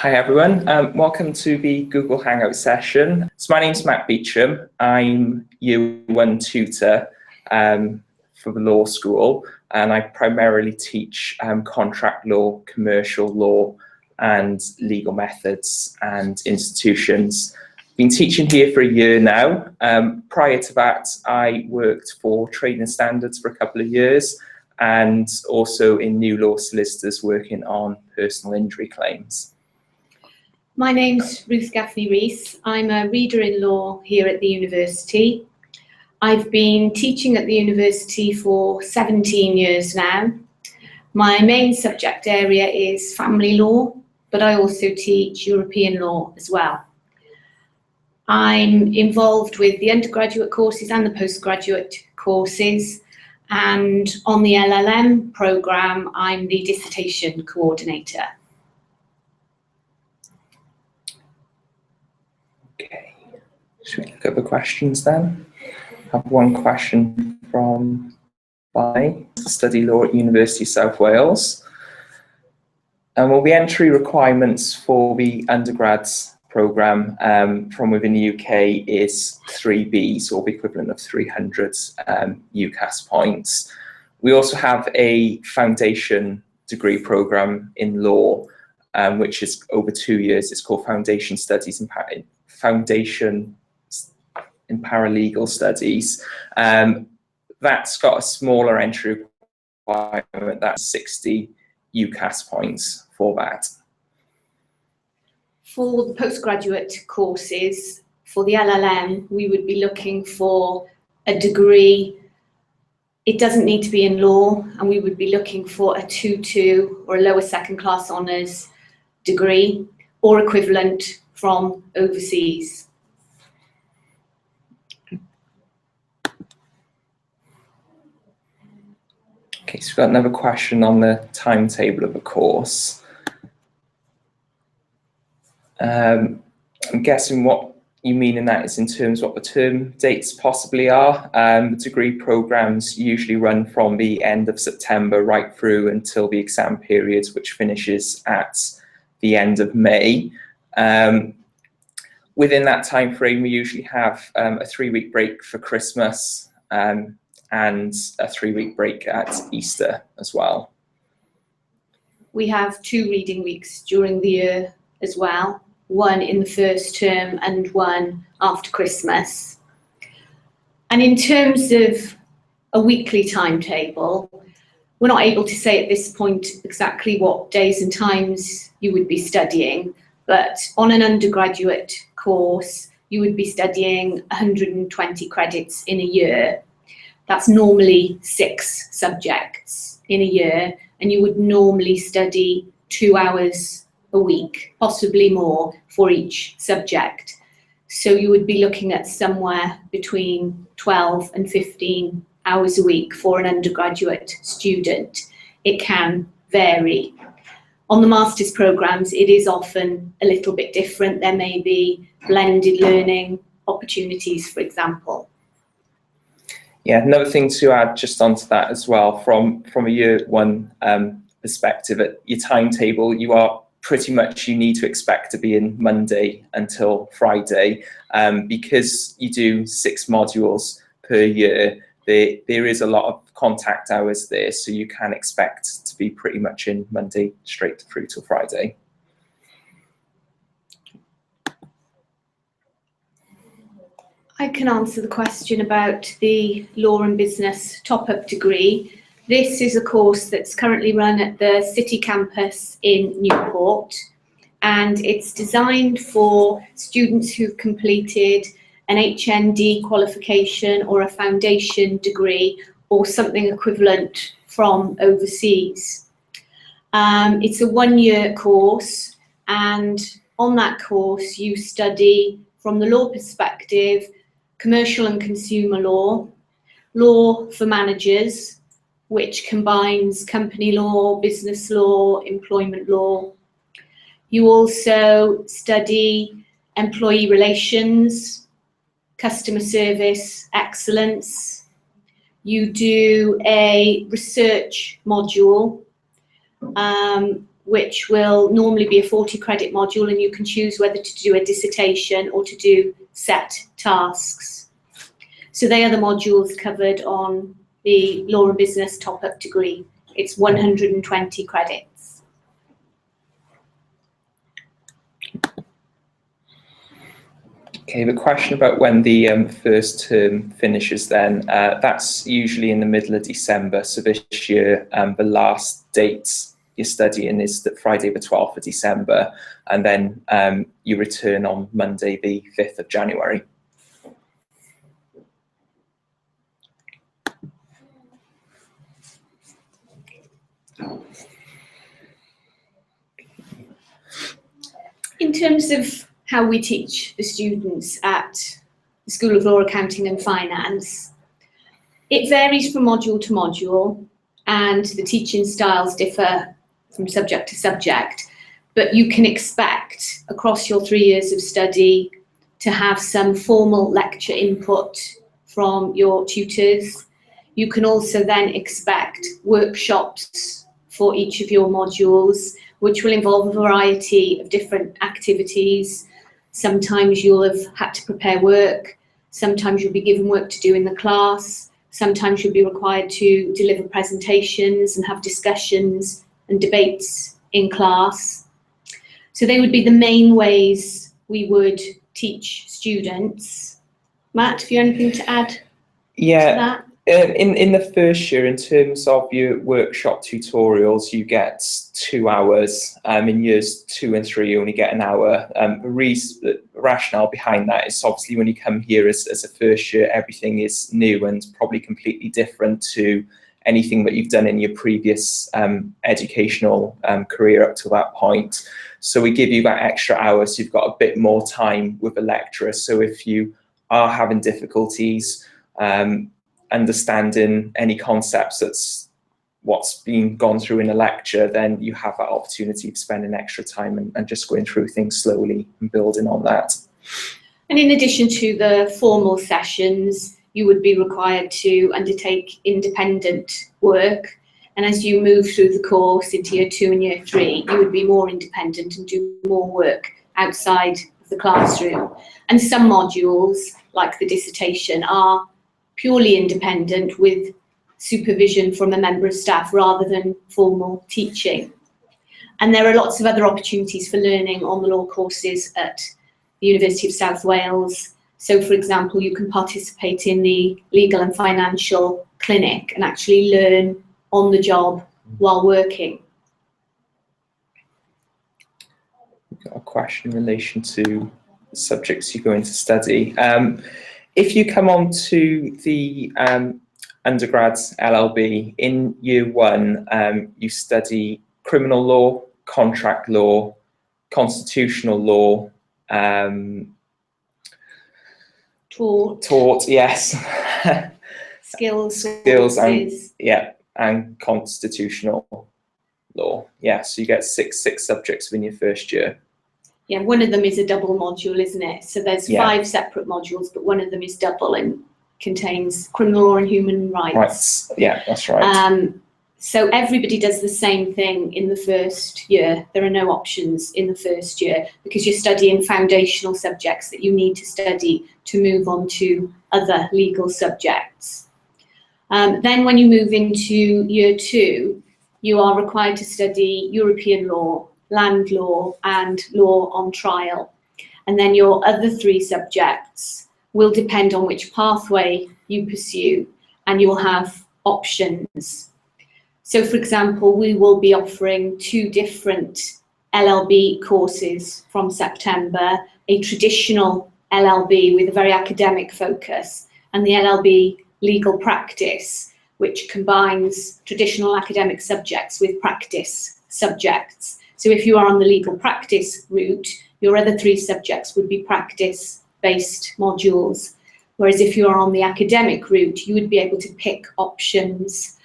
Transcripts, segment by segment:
Hi everyone, welcome to the Google Hangout session. So my name's Matt Beecham. I'm Year 1 tutor for the law school, and I primarily teach contract law, commercial law and legal methods and institutions. Been teaching here for a year now. Prior to that, I worked for Trading Standards for a couple of years and also in new law solicitors working on personal injury claims. My name's Ruth Rees. I'm a reader in law here at the university. I've been teaching at the university for 17 years now. My main subject area is family law, but I also teach European law as well. I'm involved with the undergraduate courses and the postgraduate courses, and on the LLM programme, I'm the dissertation coordinator. Okay, should we look at the questions then? I have one question from study law at University of South Wales. And will the entry requirements for the undergrads programme from within the UK is 3 Bs, or the equivalent of 300 UCAS points. We also have a foundation degree programme in law, which is over 2 years. It's called Foundation Studies in Paralegal Studies. That's got a smaller entry requirement. That's 60 UCAS points for that. For the postgraduate courses, for the LLM, we would be looking for a degree. It doesn't need to be in law, and we would be looking for a 2-2 or a lower second class honours degree or equivalent from overseas. Okay, so we've got another question on the timetable of the course. I'm guessing what you mean in that is in terms of what the term dates possibly are. The degree programmes usually run from the end of September right through until the exam period, which finishes at the end of May. Within that time frame, we usually have a 3-week break for Christmas and a 3-week break at Easter as well. We have 2 reading weeks during the year as well, one in the first term and one after Christmas. And in terms of a weekly timetable, we're not able to say at this point exactly what days and times you would be studying, but on an undergraduate course, you would be studying 120 credits in a year. That's normally 6 subjects in a year, and you would normally study 2 hours a week, possibly more, for each subject. So you would be looking at somewhere between 12 and 15 hours a week for an undergraduate student. It can vary. On the master's programmes, it is often a little bit different. There may be blended learning opportunities, for example. Yeah, another thing to add just onto that as well, from a year 1 perspective, at your timetable, you are pretty much, you need to expect to be in Monday until Friday. Because you do 6 modules per year, there is a lot of contact hours there, so you can expect to be pretty much in Monday straight through till Friday. I can answer the question about the Law and Business Top-Up degree. This is a course that's currently run at the City campus in Newport, and it's designed for students who've completed an HND qualification or a foundation degree or something equivalent from overseas. It's a 1-year course, and on that course you study, from the law perspective, commercial and consumer law, law for managers, which combines company law, business law, employment law. You also study employee relations, customer service excellence. You do a research module, which will normally be a 40 credit module, and you can choose whether to do a dissertation or to do set tasks. So they are the modules covered on the Law and Business Top-Up degree. It's 120 credits. Okay, the question about when the first term finishes then, that's usually in the middle of December. So this year, the last date you're studying is the Friday the 12th of December, and then you return on Monday the 5th of January. In terms of how we teach the students at the School of Law, Accounting and Finance, it varies from module to module, and the teaching styles differ from subject to subject, but you can expect across your 3 years of study to have some formal lecture input from your tutors. You can also then expect workshops for each of your modules, which will involve a variety of different activities. Sometimes you'll have had to prepare work, sometimes you'll be given work to do in the class, sometimes you'll be required to deliver presentations and have discussions and debates in class. So they would be the main ways we would teach students. Matt, have you anything to add to that? In the first year, in terms of your workshop tutorials, you get 2 hours. In years 2 and 3, you only get an hour. The rationale behind that is obviously when you come here as a first year, everything is new and probably completely different to anything that you've done in your previous educational career up to that point. So we give you that extra hour, so you've got a bit more time with a lecturer. So if you are having difficulties understanding any concepts that's what's being gone through in a lecture, then you have that opportunity to spend an extra time and just going through things slowly and building on that. And in addition to the formal sessions, you would be required to undertake independent work. And as you move through the course into year 2 and year 3, you would be more independent and do more work outside of the classroom. And some modules, like the dissertation, are purely independent with supervision from a member of staff rather than formal teaching. And there are lots of other opportunities for learning on the law courses at the University of South Wales. So, for example, you can participate in the legal and financial clinic and actually learn on the job while working. We've got a question in relation to the subjects you're going to study. If you come on to the undergrads LLB, in year 1, you study criminal law, contract law, constitutional law, tort, yes. Skills and constitutional law. Yeah, so you get six subjects within your first year. Yeah, one of them is a double module, isn't it? So there's 5 separate modules, but one of them is double and contains criminal law and human rights. Yeah, that's right. So everybody does the same thing in the first year. There are no options in the first year because you're studying foundational subjects that you need to study to move on to other legal subjects. Then when you move into year 2, you are required to study European law, land law and law on trial. And then your other 3 subjects will depend on which pathway you pursue, and you'll have options. So, for example, we will be offering 2 different LLB courses from September, a traditional LLB with a very academic focus, and the LLB legal practice, which combines traditional academic subjects with practice subjects. So if you are on the legal practice route, your other 3 subjects would be practice-based modules. Whereas if you are on the academic route, you would be able to pick options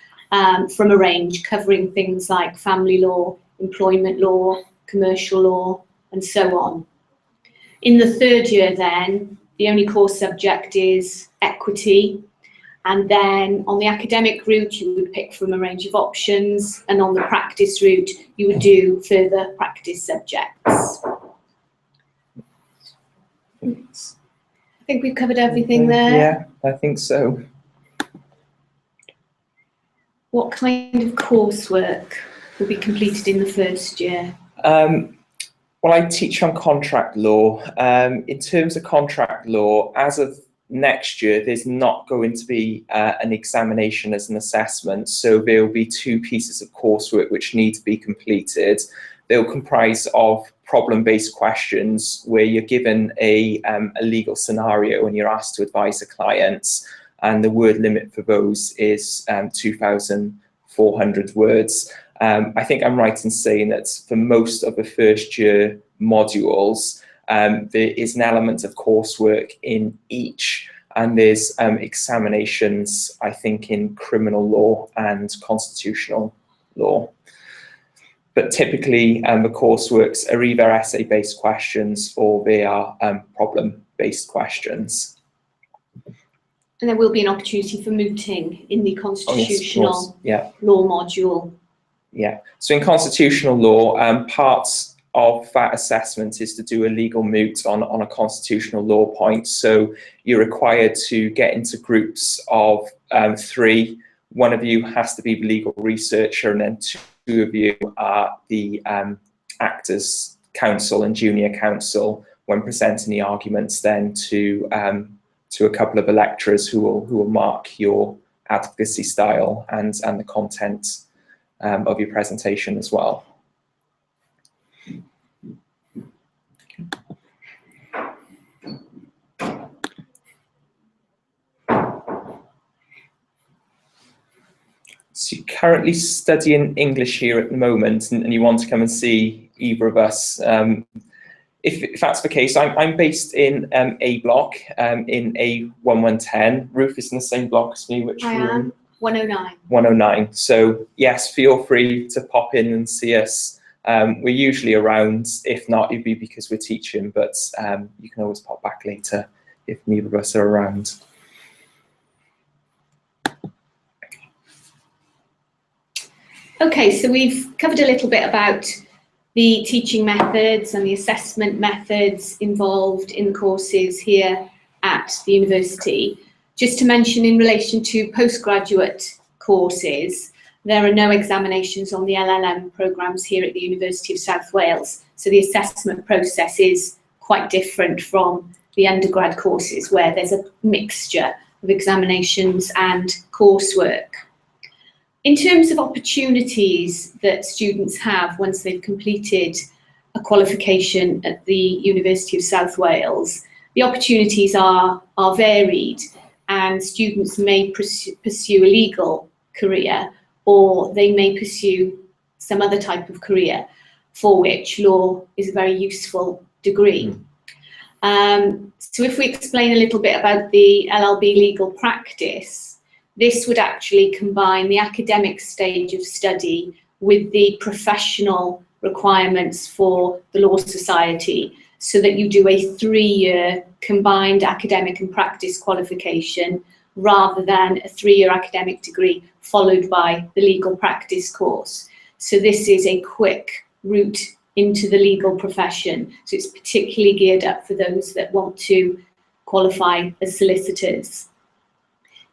from a range covering things like family law, employment law, commercial law, and so on. In the 3rd year then, the only core subject is equity, And then on the academic route, you would pick from a range of options, and on the practice route, you would do further practice subjects. I think we've covered everything there. Yeah, I think so. What kind of coursework will be completed in the first year? Well, I teach on contract law. In terms of contract law, as of next year, there's not going to be an examination as an assessment. So there will be 2 pieces of coursework which need to be completed. They'll comprise of problem-based questions where you're given a legal scenario and you're asked to advise a client, and the word limit for those is 2,400 words. I think I'm right in saying that for most of the first year modules, there is an element of coursework in each, and there's examinations, I think, in criminal law and constitutional law. But typically, the courseworks are either essay-based questions or they are problem-based questions. And there will be an opportunity for mooting in the constitutional law module. Yeah, so in constitutional law, parts of that assessment is to do a legal moot on a constitutional law point. So you're required to get into groups of 3. One of you has to be the legal researcher, and then 2 of you are the actors counsel and junior counsel when presenting the arguments then to a couple of the lecturers who will mark your advocacy style and the content of your presentation as well. So you're currently studying English here at the moment, and you want to come and see either of us. If that's the case, I'm based in A block, in A1110. Ruth is in the same block as me, which I am 109. 109. So yes, feel free to pop in and see us. We're usually around. If not, it'd be because we're teaching, but you can always pop back later if neither of us are around. Okay, so we've covered a little bit about the teaching methods and the assessment methods involved in the courses here at the university. Just to mention, in relation to postgraduate courses, there are no examinations on the LLM programmes here at the University of South Wales, so the assessment process is quite different from the undergrad courses, where there's a mixture of examinations and coursework. In terms of opportunities that students have once they've completed a qualification at the University of South Wales, the opportunities are varied, and students may pursue a legal career, or they may pursue some other type of career for which law is a very useful degree. So if we explain a little bit about the LLB legal practice, this would actually combine the academic stage of study with the professional requirements for the Law Society, so that you do a 3-year combined academic and practice qualification rather than a 3-year academic degree followed by the legal practice course. So this is a quick route into the legal profession. So it's particularly geared up for those that want to qualify as solicitors.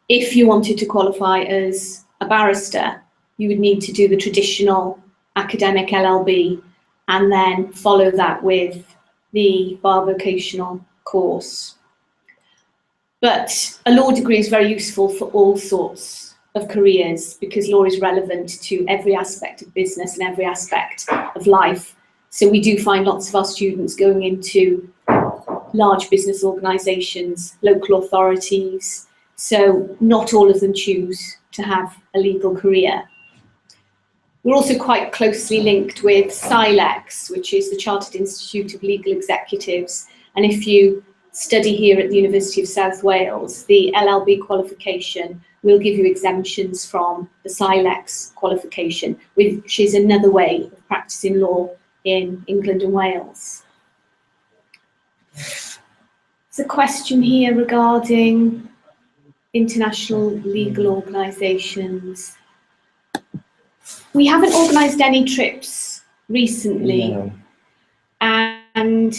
If you wanted to qualify as a barrister, you would need to do the traditional academic LLB and then follow that with the bar vocational course. But a law degree is very useful for all sorts of careers, because law is relevant to every aspect of business and every aspect of life. So we do find lots of our students going into large business organisations, local authorities. So not all of them choose to have a legal career. We're also quite closely linked with CILEx, which is the Chartered Institute of Legal Executives. And if you study here at the University of South Wales, the LLB qualification will give you exemptions from the CILEx qualification, which is another way of practicing law in England and Wales. There's a question here regarding international legal organisations. We haven't organised any trips recently, No. and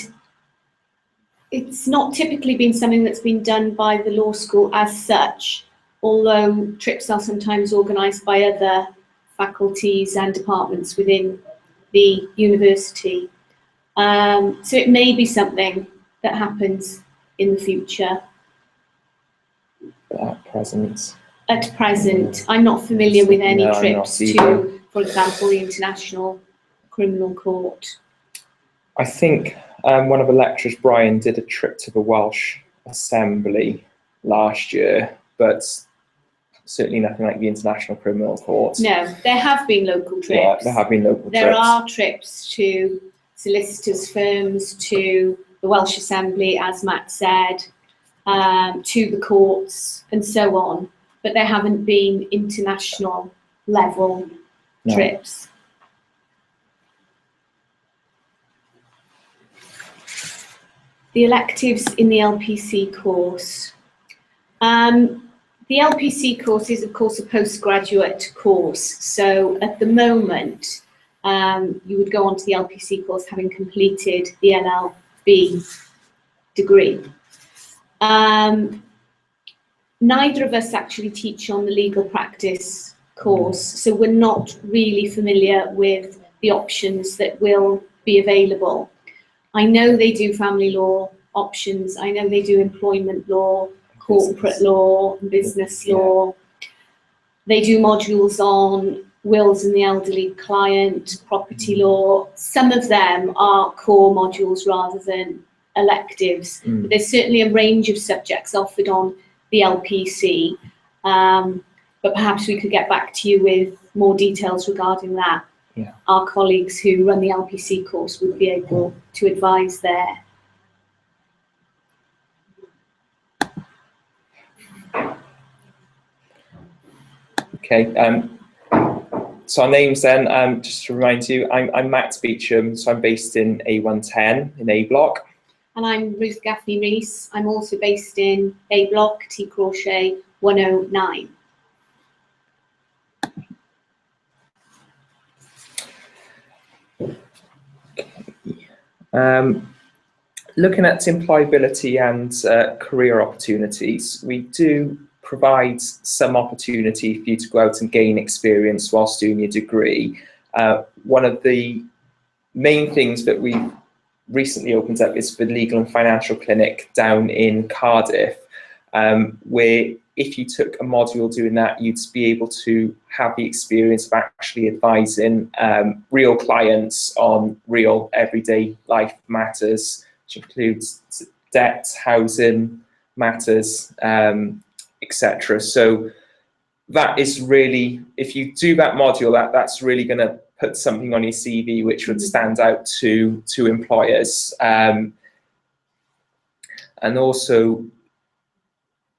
it's not typically been something that's been done by the law school as such, although trips are sometimes organised by other faculties and departments within the university. So it may be something that happens in the future. At present. At present, I'm not familiar with any No, I'm trips not either. to, for example, the International Criminal Court. I think one of the lecturers, Brian, did a trip to the Welsh Assembly last year, but certainly nothing like the International Criminal Court. No, there have been local trips. Yeah, there have been local trips. There are trips to solicitors' firms, to the Welsh Assembly, as Matt said, to the courts and so on, but there haven't been international level trips. The electives in the LPC course. The LPC course is, of course, a postgraduate course. So at the moment, you would go on to the LPC course having completed the LLB degree. Neither of us actually teach on the legal practice course, so we're not really familiar with the options that will be available. I know they do family law options, I know they do employment law, corporate law, business law. They do modules on wills and the elderly client, property law. Some of them are core modules rather than electives. But there's certainly a range of subjects offered on the LPC, but perhaps we could get back to you with more details regarding that. Yeah. Our colleagues who run the LPC course would be able to advise there. Okay, so our names then, just to remind you, I'm Matt Beecham, so I'm based in A110 in A block. And I'm Ruth Gaffney-Rees. I'm also based in A block, T Crochet 109. Looking at employability and career opportunities, we do provide some opportunity for you to go out and gain experience whilst doing your degree. One of the main things that we recently opened up is the Legal and Financial Clinic down in Cardiff, where if you took a module doing that, you'd be able to have the experience of actually advising real clients on real everyday life matters, which includes debt, housing matters, etc. So that is really, if you do that module, that's really going to put something on your CV which would stand out to employers. And also,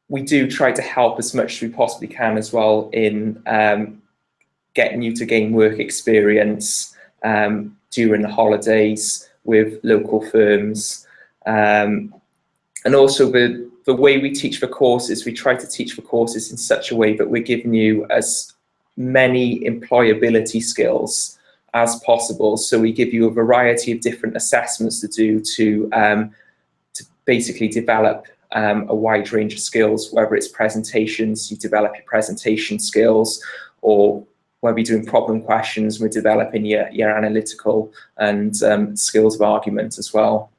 we do try to help as much as we possibly can as well in getting you to gain work experience during the holidays with local firms. And also the way we teach the courses, we try to teach the courses in such a way that we're giving you as many employability skills as possible. So we give you a variety of different assessments to do to basically develop a wide range of skills, whether it's presentations, you develop your presentation skills, or whether you're doing problem questions, we're developing your analytical and skills of argument as well.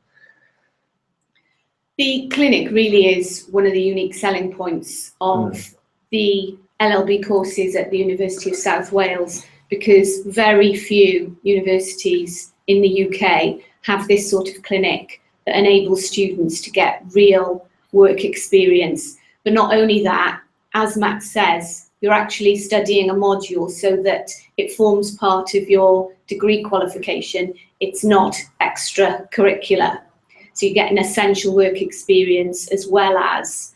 The clinic really is one of the unique selling points of the LLB courses at the University of South Wales, because very few universities in the UK have this sort of clinic that enables students to get real work experience. But not only that, as Matt says, you're actually studying a module so that it forms part of your degree qualification. It's not extracurricular. So you get an essential work experience as well as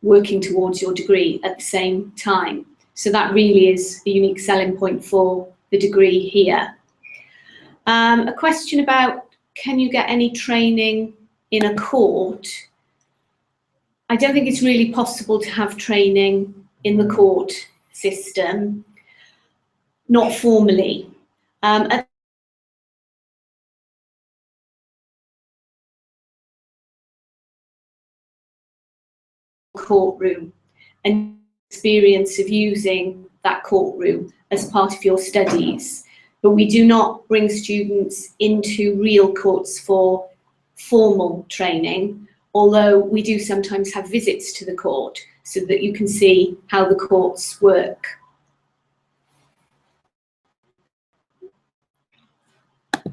working towards your degree at the same time. So that really is a unique selling point for the degree here. A question about, can you get any training in a court? I don't think it's really possible to have training in the court system, not formally. At the courtroom and experience of using that courtroom as part of your studies, but we do not bring students into real courts for formal training, although we do sometimes have visits to the court so that you can see how the courts work.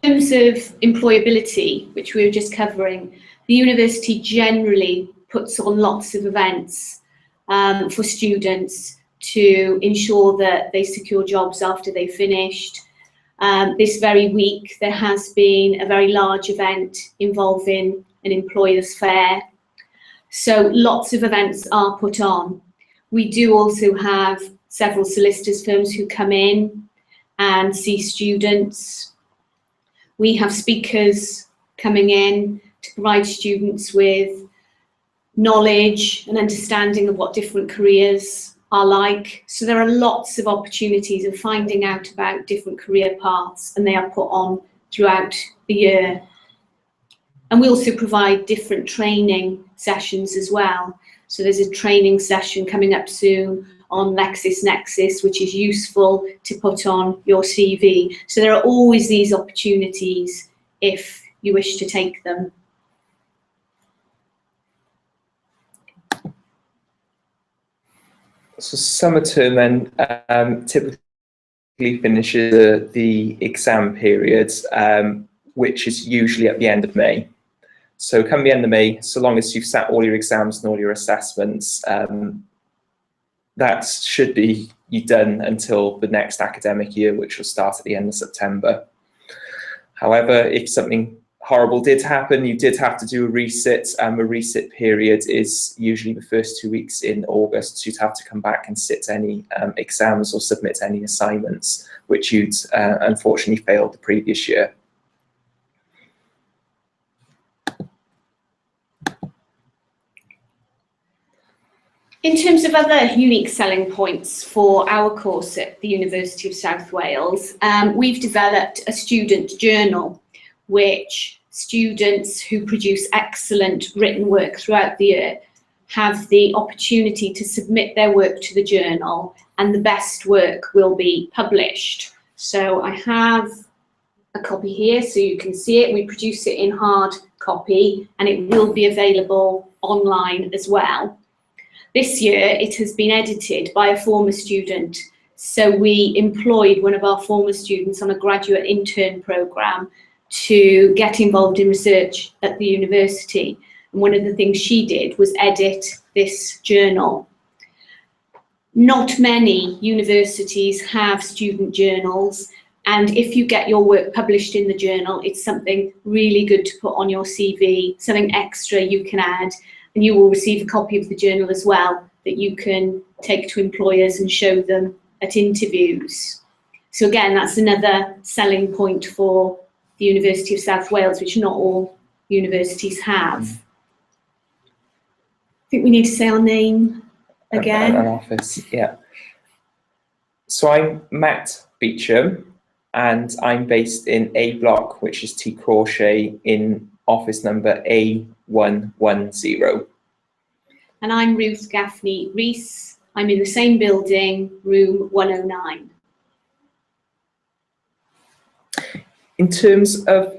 In terms of employability, which we were just covering, the university generally puts on lots of events for students to ensure that they secure jobs after they've finished. This very week there has been a very large event involving an employers' fair. So lots of events are put on. We do also have several solicitors' firms who come in and see students. We have speakers coming in to provide students with knowledge and understanding of what different careers are like. So there are lots of opportunities of finding out about different career paths, and they are put on throughout the year. And we also provide different training sessions as well. So there's a training session coming up soon on LexisNexis, which is useful to put on your CV. So there are always these opportunities if you wish to take them. So summer term then typically finishes the exam period, which is usually at the end of May. So come the end of May, so long as you've sat all your exams and all your assessments, that should be you done until the next academic year, which will start at the end of September. However, if something horrible did happen, you did have to do a resit, and the resit period is usually the first 2 weeks in August, so you'd have to come back and sit any exams or submit any assignments, which you'd unfortunately failed the previous year. In terms of other unique selling points for our course at the University of South Wales, we've developed a student journal, which students who produce excellent written work throughout the year have the opportunity to submit their work to the journal, and the best work will be published. So I have a copy here so you can see it. We produce it in hard copy, and it will be available online as well. This year it has been edited by a former student, so we employed one of our former students on a graduate intern programme to get involved in research at the university. And one of the things she did was edit this journal. Not many universities have student journals, and if you get your work published in the journal, it's something really good to put on your CV, something extra you can add, and you will receive a copy of the journal as well that you can take to employers and show them at interviews. So again, that's another selling point for the University of South Wales, which not all universities have. I think we need to say our name again. An office, yeah. So I'm Matt Beecham, and I'm based in A block, which is T Crochet, in office number A110. And I'm Ruth Gaffney Rees. I'm in the same building, room 109. In terms of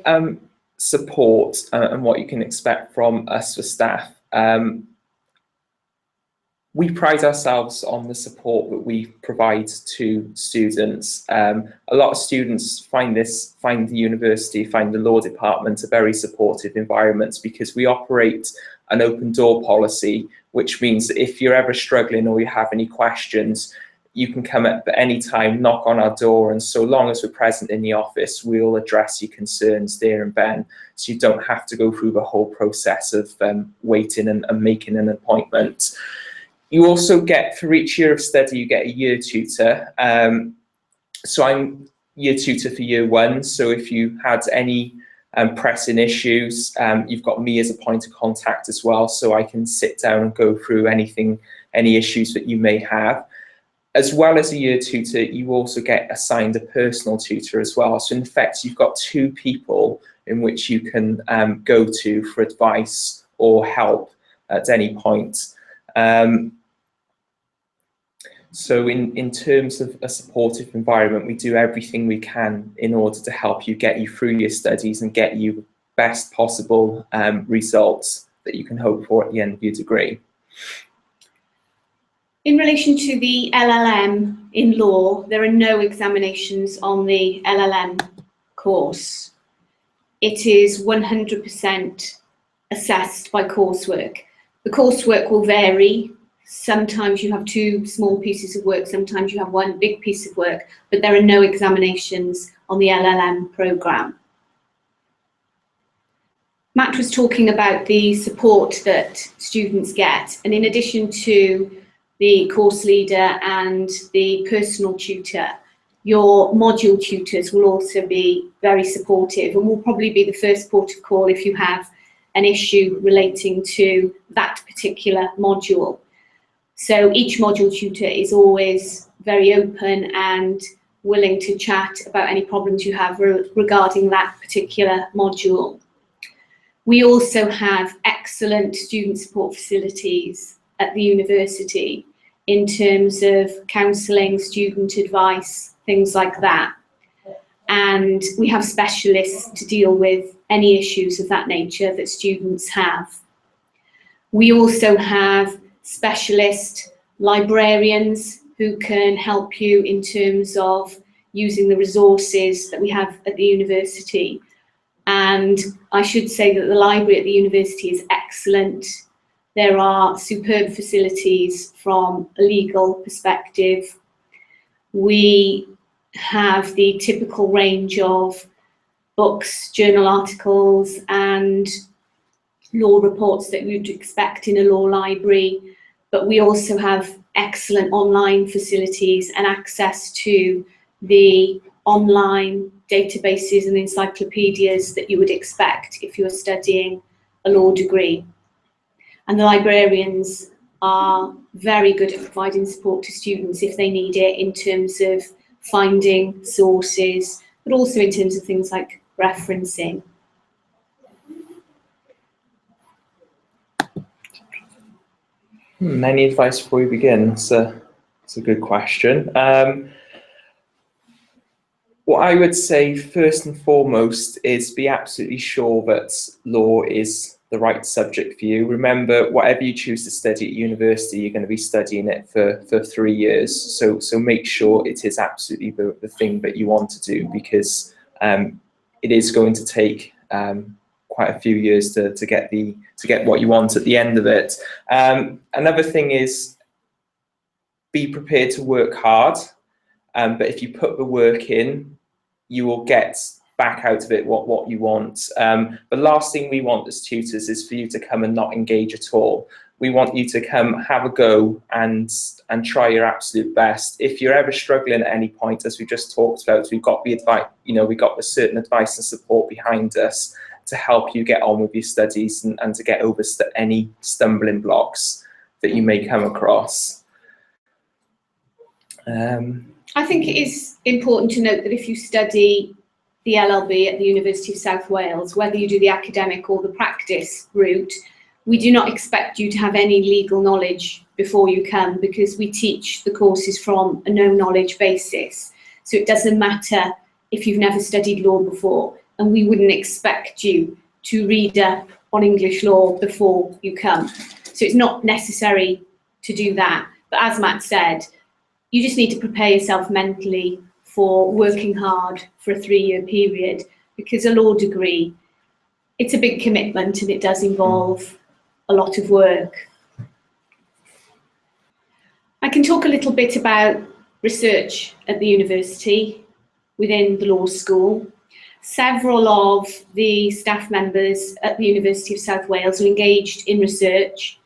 support and what you can expect from us for staff, we pride ourselves on the support that we provide to students. A lot of students find the university, find the law department a very supportive environment, because we operate an open door policy, which means that if you're ever struggling or you have any questions, you can come up at any time, knock on our door, and so long as we're present in the office, we'll address your concerns there and then, so you don't have to go through the whole process of waiting and making an appointment. You also get, for each year of study, you get a year tutor. So I'm year tutor for year one, so if you had any pressing issues, you've got me as a point of contact as well, so I can sit down and go through any issues that you may have. As well as a year tutor, you also get assigned a personal tutor as well. So in effect, you've got two people in which you can go to for advice or help at any point. So in terms of a supportive environment, we do everything we can in order to help you get you through your studies and get you the best possible results that you can hope for at the end of your degree. In relation to the LLM in law, there are no examinations on the LLM course. It is 100% assessed by coursework. The coursework will vary. Sometimes you have two small pieces of work, sometimes you have one big piece of work, but there are no examinations on the LLM programme. Matt was talking about the support that students get, and in addition to the course leader and the personal tutor, your module tutors will also be very supportive and will probably be the first port of call if you have an issue relating to that particular module. So each module tutor is always very open and willing to chat about any problems you have regarding that particular module. We also have excellent student support facilities at the university in terms of counselling, student advice, things like that. And we have specialists to deal with any issues of that nature that students have. We also have specialist librarians who can help you in terms of using the resources that we have at the university. And I should say that the library at the university is excellent. There are superb facilities from a legal perspective. We have the typical range of books, journal articles, and law reports that you'd expect in a law library, but we also have excellent online facilities and access to the online databases and encyclopedias that you would expect if you were studying a law degree. And the librarians are very good at providing support to students if they need it in terms of finding sources, but also in terms of things like referencing. Any advice before we begin? It's a good question. What I would say first and foremost is be absolutely sure that law is the right subject for you. Remember, whatever you choose to study at university, you're going to be studying it for 3 years. So make sure it is absolutely the thing that you want to do, because it is going to take quite a few years to get what you want at the end of it. Another thing is be prepared to work hard, but if you put the work in, you will get back out of it what you want. The last thing we want as tutors is for you to come and not engage at all. We want you to come, have a go, and try your absolute best. If you're ever struggling at any point, as we just talked about, we've got the advice, we've got the certain advice and support behind us to help you get on with your studies and to get over any stumbling blocks that you may come across. I think it is important to note that if you study the LLB at the University of South Wales, whether you do the academic or the practice route, we do not expect you to have any legal knowledge before you come, because we teach the courses from a no knowledge basis. So it doesn't matter if you've never studied law before, and we wouldn't expect you to read up on English law before you come. So it's not necessary to do that. But as Matt said, you just need to prepare yourself mentally for working hard for a 3-year period, because a law degree, it's a big commitment and it does involve a lot of work. I can talk a little bit about research at the university within the law school. Several of the staff members at the University of South Wales are engaged in research,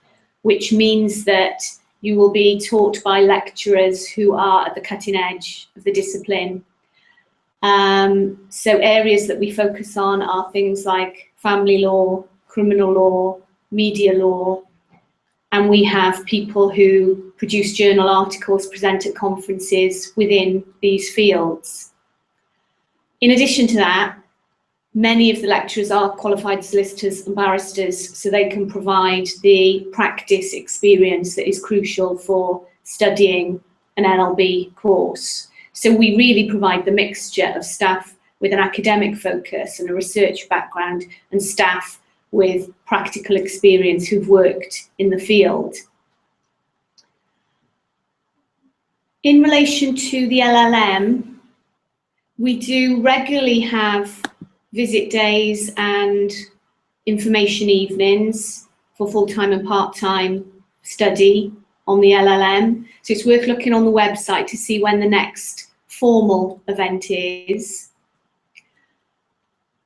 which means that you will be taught by lecturers who are at the cutting edge of the discipline. So areas that we focus on are things like family law, criminal law, media law, and we have people who produce journal articles, present at conferences within these fields. In addition to that, many of the lecturers are qualified solicitors and barristers, so they can provide the practice experience that is crucial for studying an LLB course. So we really provide the mixture of staff with an academic focus and a research background, and staff with practical experience who've worked in the field. In relation to the LLM, we do regularly have visit days and information evenings for full-time and part-time study on the LLM. So it's worth looking on the website to see when the next formal event is.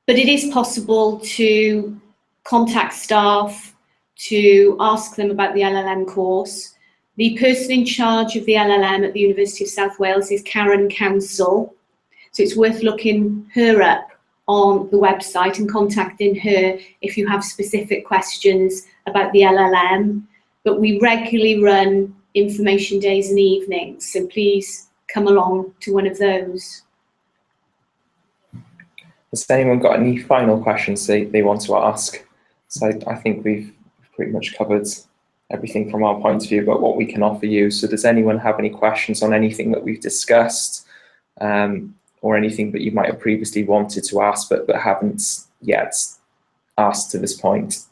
But it is possible to contact staff to ask them about the LLM course. The person in charge of the LLM at the University of South Wales is Karen Council. So it's worth looking her up on the website and contacting her if you have specific questions about the LLM. But we regularly run information days and evenings, so please come along to one of those. Has anyone got any final questions they want to ask? So I think we've pretty much covered everything from our point of view about what we can offer you. So does anyone have any questions on anything that we've discussed, or anything that you might have previously wanted to ask but haven't yet asked to this point?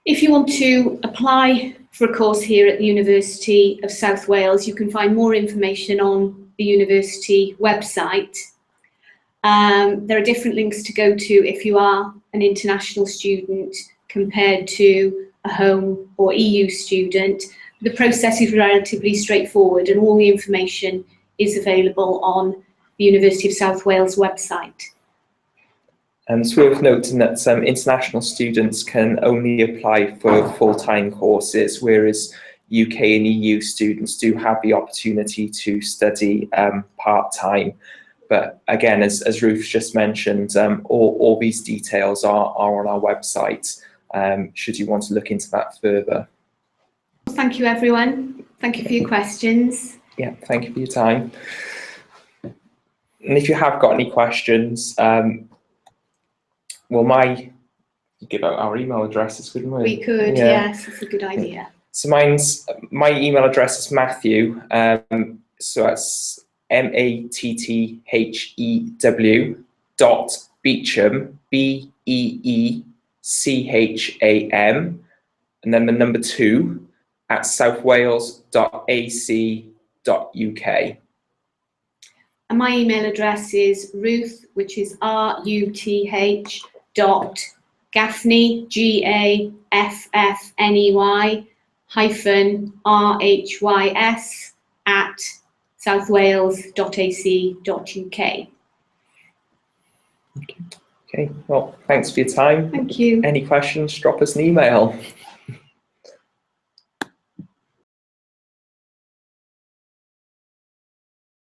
If you want to apply for a course here at the University of South Wales, you can find more information on the university website. There are different links to go to if you are an international student compared to a home or EU student. The process is relatively straightforward and all the information is available on the University of South Wales website. It's worth noting that some international students can only apply for full-time courses, whereas UK and EU students do have the opportunity to study part-time. But again, as Ruth just mentioned, all these details are on our website, should you want to look into that further. Thank you, everyone. Thank you for your questions. Yeah, thank you for your time. And if you have got any questions, well, give out our email addresses, couldn't we? We could, yeah. Yes, it's a good idea. So my email address is Matthew, so that's MATTHEW.Beecham, BEECHAM, and then the number 2 at southwales.ac.uk. And my email address is Ruth, which is RUTH .Gaffney, GAFFNEY -RHYS at southwales.ac.uk. Okay, well, thanks for your time. Thank you. Any questions, drop us an email.